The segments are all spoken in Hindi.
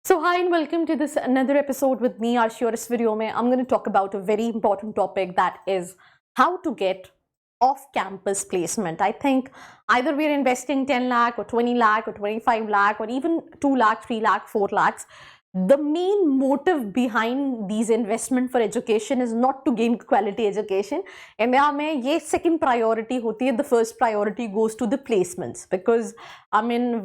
So hi and welcome to this another episode with me Arshi और इस वीडियो में I'm going to talk about a very important topic that is how to get off-campus placement. I think either we're investing 10 lakh or 20 lakh or 25 lakh or even 2 lakh, 3 lakh, 4 lakhs. The main motive behind these investment for education is not to gain quality education. India में ये second priority होती है. The first priority goes to the placements because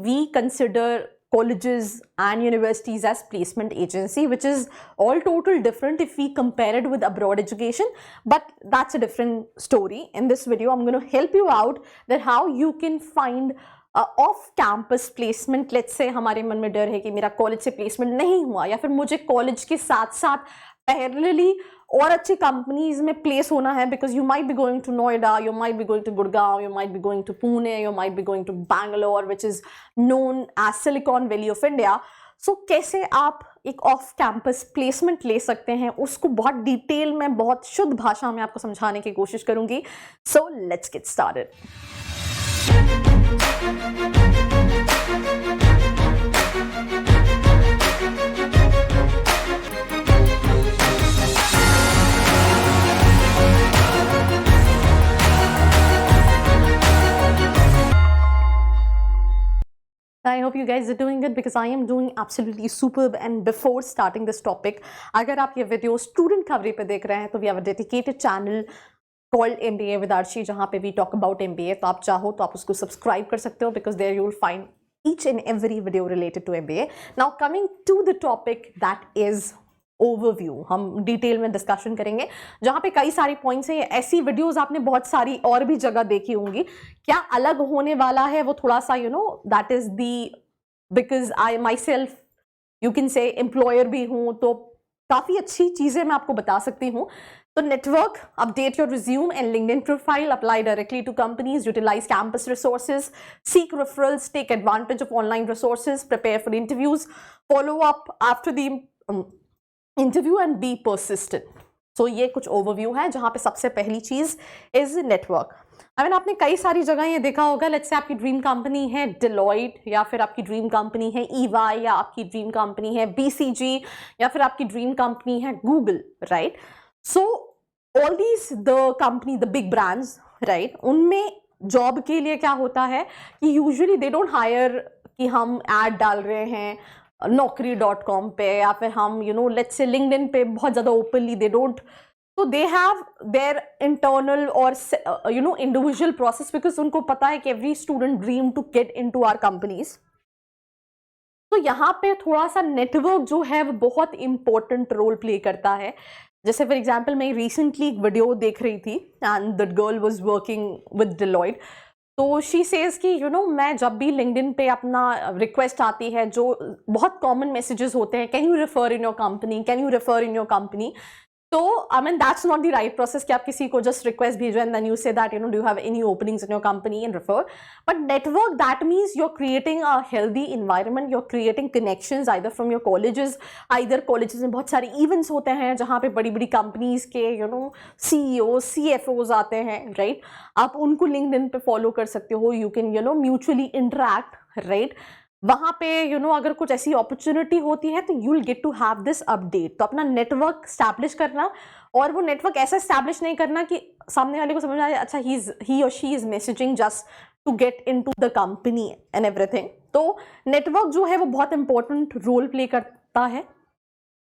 we consider colleges and universities as placement agency, which is all total different if we compare it with abroad education, but that's a different story. In this video I'm going to help you out that how you can find off campus placement. Let's say हमारे मन में डर है कि मेरा कॉलेज से प्लेसमेंट नहीं हुआ या फिर मुझे कॉलेज के साथ साथ पैरेलली और अच्छी कंपनीज में प्लेस होना है because you might be going to Noida, you might be going to Gurgaon, you might be going to Pune, you might be going to Bangalore which is known as Silicon Valley of India. So कैसे आप एक ऑफ कैंपस प्लेसमेंट ले सकते हैं उसको बहुत डिटेल में बहुत शुद्ध भाषा में आपको समझाने की कोशिश करूंगी. So let's get started. I hope you guys are doing good because I am doing absolutely superb. And before starting this topic, अगर आप ये वीडियो स्टूडेंट खबरी पे देख रहे हैं तो we have a dedicated channel called MBA with Arshi जहाँ पे we talk about MBA. तो आप चाहो तो आप उसको सब्सक्राइब कर सकते हो because there you will find each and every video related to MBA. Now coming to the topic that is overview, हम डिटेल में डिस्कशन करेंगे जहां पे कई सारी पॉइंट्स हैं. ऐसी वीडियोस आपने बहुत सारी और भी जगह देखी होंगी. क्या अलग होने वाला है वो थोड़ा सा that is the because I my self you can say employer भी हूं तो काफी अच्छी चीजें मैं आपको बता सकती हूँ. तो network, update your resume and LinkedIn profile, apply directly to companies, utilize campus resources, seek referrals, take advantage of online resources, prepare for interviews, follow up after the interview and be persistent. So ये कुछ ओवरव्यू है जहां पे सबसे पहली चीज इज नेटवर्क. आपने कई सारी जगह ये देखा होगा. लेट्स से आपकी ड्रीम कंपनी है डिलॉयट या फिर आपकी ड्रीम कंपनी है EY या आपकी ड्रीम कंपनी है BCG या फिर आपकी ड्रीम कंपनी है Google, right? So all these the company, the big brands, right, उनमें जॉब के लिए क्या होता है कि यूजुअली दे डोंट हायर कि हम एड डाल रहे हैं naukri.com पे या फिर हम लेट्स से लिंक्डइन पे बहुत ज़्यादा ओपनली दे डोंट. तो दे हैव देयर इंटरनल और इंडिविजुअल प्रोसेस बिकॉज उनको पता है कि every student dream to get into our companies. तो यहाँ पे थोड़ा सा नेटवर्क जो है वो बहुत इंपॉर्टेंट रोल प्ले करता है. जैसे फॉर एग्जाम्पल मैं रिसेंटली एक वीडियो देख रही थी and that girl was working with Deloitte. तो शी सेज कि मैं जब भी लिंक्डइन पे अपना रिक्वेस्ट आती है जो बहुत कॉमन मैसेजेस होते हैं, can you refer in your company, can you refer in your company. तो that's not the right process कि आप किसी को जस्ट रिक्वेस्ट भेजो and then you say that do you have any openings in your company and refer. But network, that means you are creating a healthy environment, you are creating connections either from your colleges. Either colleges में बहुत सारे इवेंट्स होते हैं जहाँ पे बड़ी बड़ी कंपनीज के CEO, CFOs आते हैं, राइट? आप उनको लिंक्डइन पे फॉलो कर सकते हो. You can mutually interact, right? वहां पे अगर कुछ ऐसी अपॉर्चुनिटी होती है तो you will get to have this update. तो अपना नेटवर्क स्टैब्लिश करना, और वो नेटवर्क ऐसा स्टैब्लिश नहीं करना कि सामने वाले को समझ आए अच्छा ही और she is messaging just to get into the company and everything. तो नेटवर्क जो है वो बहुत इंपॉर्टेंट रोल प्ले करता है.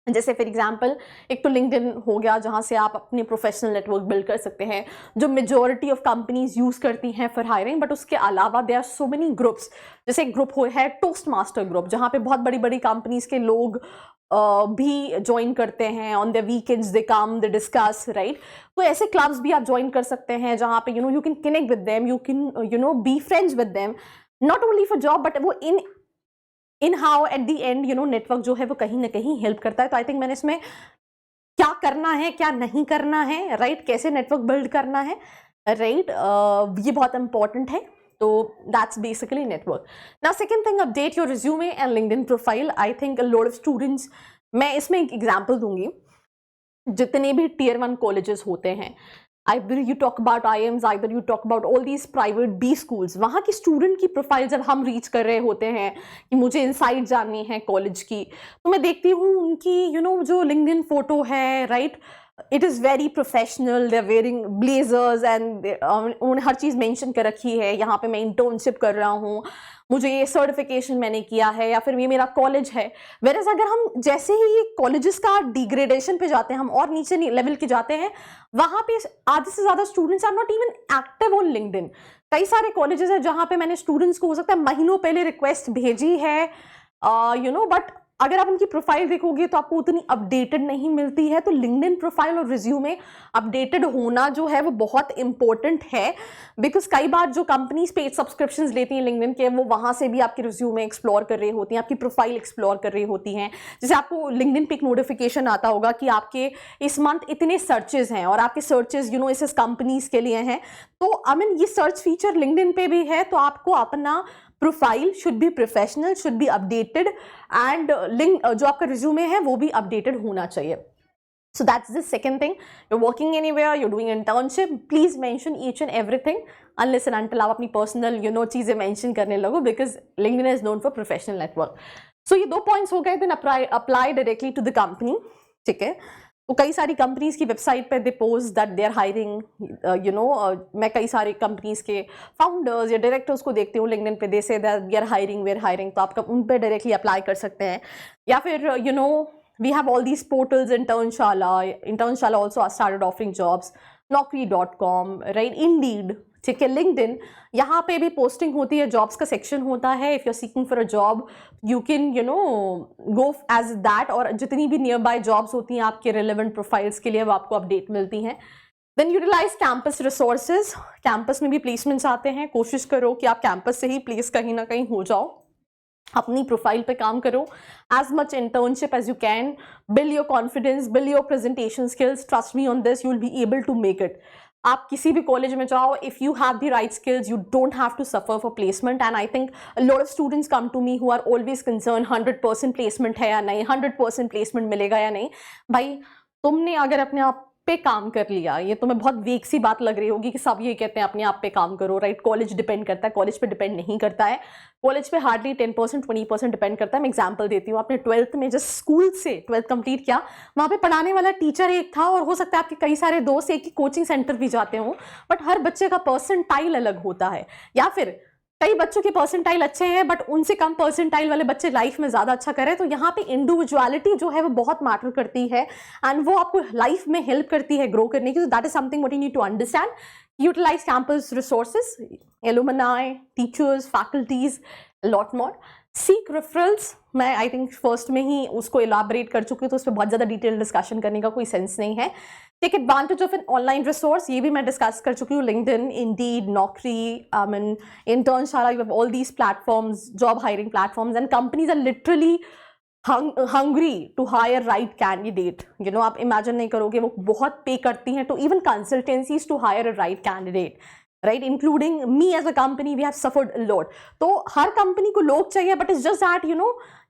जैसे फॉर एग्जाम्पल एक तो लिंक्डइन हो गया जहाँ से आप अपनी प्रोफेशनल नेटवर्क बिल्ड कर सकते हैं जो मेजॉरिटी ऑफ कंपनीज यूज़ करती हैं फॉर हायरिंग. बट उसके अलावा there are so many groups. जैसे एक ग्रुप है टोस्ट मास्टर ग्रुप जहाँ पे बहुत बड़ी बड़ी कंपनीज के लोग भी ज्वाइन करते हैं. On the weekends they come, they discuss, right? तो ऐसे क्लब्स भी आप ज्वाइन कर सकते हैं जहाँ पे you can connect with them, you can be friends with them, not only for job but वो in how at the end network जो है वो कहीं ना कहीं हेल्प करता है. तो आई थिंक मैंने इसमें क्या करना है क्या नहीं करना है, राइट, कैसे नेटवर्क बिल्ड करना है, राइट, ये बहुत इंपॉर्टेंट है. तो that's basically network. Now second thing, update your resume and LinkedIn profile. I think a lot of students, मैं इसमें एक एग्जाम्पल दूंगी. जितने भी Tier 1 कॉलेजेस होते हैं either you talk about IIMs, either you talk about all these private B schools, वहाँ की स्टूडेंट की प्रोफाइल जब हम रीच कर रहे होते हैं कि मुझे इनसाइट जाननी है कॉलेज की, तो मैं देखती हूँ उनकी जो लिंक्डइन फोटो है, right, it is very professional, they are wearing blazers and उन्होंने हर चीज़ मेंशन कर रखी है, यहाँ पे मैं इंटर्नशिप कर रहा हूँ, मुझे ये सर्टिफिकेशन मैंने किया है, या फिर ये मेरा कॉलेज है। वेरएज अगर हम जैसे ही कॉलेजेस का डिग्रेडेशन पे जाते हैं, हम और नीचे लेवल के जाते हैं, वहाँ पे आधे से ज़्यादा students are not even active on LinkedIn. कई सारे कॉलेजेस हैं जहाँ पे मैंने स्टूडेंट्स को हो सकता है महीनों पहले रिक्वेस्ट भेजी है, बट अगर आप उनकी प्रोफाइल देखोगे तो आपको उतनी अपडेटेड नहीं मिलती है। तो लिंक्डइन प्रोफाइल और रिज्यूमे अपडेटेड होना जो है वो बहुत इंपॉर्टेंट है, बिकॉज कई बार जो कंपनीज पेड सब्सक्रिप्शंस लेती हैं लिंक्डइन के, वो वहाँ से भी आपके रिज्यूमे एक्सप्लोर कर रही होती हैं, आपकी प्रोफाइल एक्सप्लोर कर रही होती हैं। जैसे आपको लिंक्डइन पे एक नोटिफिकेशन आता होगा कि आपके इस मंथ इतने सर्चेज हैं और आपके सर्चेज इस कंपनीज के लिए हैं, तो ये सर्च फीचर लिंक्डइन पे भी है। तो आपको अपना profile should be professional, should be updated, and link जो आपका रिज्यूमे है वो भी अपडेटेड होना चाहिए। So that's the second thing. You're working anywhere, you're doing internship, please mention each and everything unless and until आप अपनी personal चीज़ें mention करने लगो, because LinkedIn is known for professional network. So ये 2 points हो गए, then apply directly to the company, ठीक है। तो कई सारी कंपनीज की वेबसाइट पे they post that they are hiring, मैं कई सारी कंपनीज के फाउंडर्स या डायरेक्टर्स को देखती हूँ लिंक्डइन पे, दे say that we are hiring, तो आप उन पे डायरेक्टली अप्लाई कर सकते हैं। या फिर we have all these portals, Internshala also started offering jobs, naukri.com, right, Indeed, ठीक है, लिंक्डइन, यहाँ पे भी पोस्टिंग होती है, जॉब्स का सेक्शन होता है। If you are seeking for a job you can go as that, और जितनी भी नियर बाय जॉब्स होती हैं आपके रिलेवेंट प्रोफाइल्स के लिए वो आपको अपडेट मिलती हैं। Then utilize campus resources, campus में भी प्लेसमेंट्स आते हैं, कोशिश करो कि आप कैंपस से ही प्लेस कहीं ना कहीं हो जाओ, अपनी प्रोफाइल पे काम करो, as much internship as you can, build your confidence, build your presentation skills, trust me on this, you will be able to make it. आप किसी भी कॉलेज में जाओ, if you have the right skills you don't have to suffer for placement. And I think lot of students come to me who are always concern 100% placement है या नहीं, 100% प्लेसमेंट मिलेगा या नहीं। भाई तुमने अगर अपने आप पे काम कर लिया, ये तुम्हें बहुत वीक सी बात लग रही होगी कि सब ये कहते हैं अपने आप पे काम करो, राइट, कॉलेज डिपेंड करता है, कॉलेज पे डिपेंड नहीं करता है, कॉलेज पे हार्डली 10% 20% डिपेंड करता है। मैं एग्जांपल देती हूँ, आपने 12th में जस्ट स्कूल से 12th कंप्लीट किया, वहाँ पे पढ़ाने वाला टीचर एक था, और हो सकता है आपके कई सारे दोस्त एक ही कोचिंग सेंटर भी जाते हों, बट हर बच्चे का परसेंटाइल अलग होता है। या फिर कई बच्चों के परसेंटाइल अच्छे हैं बट उनसे कम परसेंटाइल वाले बच्चे लाइफ में ज़्यादा अच्छा करें, तो यहाँ पे इंडिविजुअलिटी जो है वो बहुत मैटर करती है, एंड वो आपको लाइफ में हेल्प करती है ग्रो करने की। तो that is something what you need to understand. Utilize campus resources, alumni, teachers, faculties, lot more. Seek referrals, मैं आई थिंक फर्स्ट में ही उसको इलाबरेट कर चुकी हूँ, तो उस पर बहुत ज़्यादा डिटेल डिस्कशन करने का कोई सेंस नहीं है। Take advantage of an online resource, ये भी मैं डिस्कस कर चुकी हूँ, LinkedIn, Indeed, Naukri, Internshala, you have all these platforms, job hiring platforms, and companies are literally hungry to hire right candidate. आप इमेजिन नहीं करोगे, वो बहुत पे करती हैं to even consultancies to hire a right candidate, right, including me as a company, we have suffered a lot. तो हर कंपनी को लोग चाहिए, but it's just that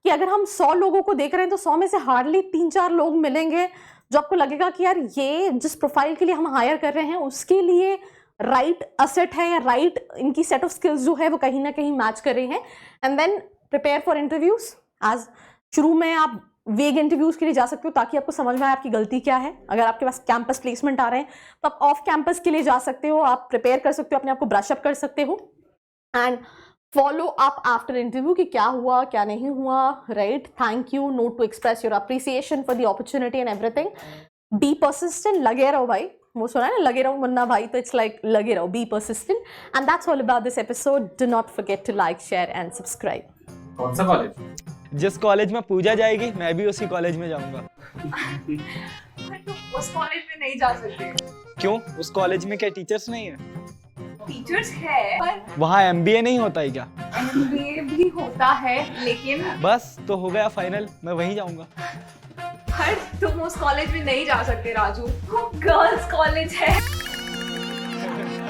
कि अगर हम 100 लोगों को देख रहे हैं तो 100 में से हार्डली 3-4 लोग मिलेंगे जो आपको लगेगा कि यार ये जिस प्रोफाइल के लिए हम हायर कर रहे हैं उसके लिए राइट असेट है, या राइट इनकी सेट ऑफ स्किल्स जो है वो कहीं ना कहीं मैच कर रही हैं। And then prepare for interviews. आज शुरू में आप वेग इंटरव्यूज के लिए जा सकते हो ताकि आपको समझ में आए आपकी गलती क्या है। अगर आपके पास कैंपस प्लेसमेंट आ रहे हैं तो आप ऑफ कैंपस के लिए जा सकते हो, आप प्रिपेयर कर सकते हो, अपने आप को ब्रश अप कर सकते हो, and follow up after interview कि क्या हुआ क्या नहीं हुआ, right, thank you, note to express your appreciation for the opportunity and everything. Be persistent, लगे रहो भाई, वो सुना है ना, लगे रहो मुन्ना भाई, तो इट्स लाइक लगे रहो, be persistent, and that's all about this episode. Do not forget to like, share and subscribe. कौन सा कॉलेज? जिस कॉलेज में पूजा जाएगी मैं भी उसी कॉलेज में जाऊंगा। उस कॉलेज में नहीं जा सकते। क्यों? उस कॉलेज में क्या टीचर्स नहीं है? टीचर्स है पर वहाँ MBA नहीं होता है क्या? MBA भी होता है, लेकिन बस तो हो गया फाइनल, मैं वहीं जाऊंगा। पर तुम उस कॉलेज में नहीं जा सकते राजू, वो गर्ल्स कॉलेज है।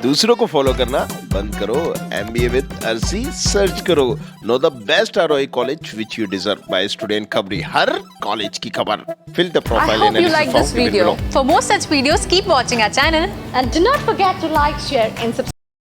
दूसरों को फॉलो करना बंद करो। MBA विद अर्सी सर्च करो। Know the best ROI college which you deserve by student खबरी। हर कॉलेज की खबर। Fill the I profile hope you analysis like form this given video. below. For more such videos, keep watching our channel. And do not forget to like, share and subscribe.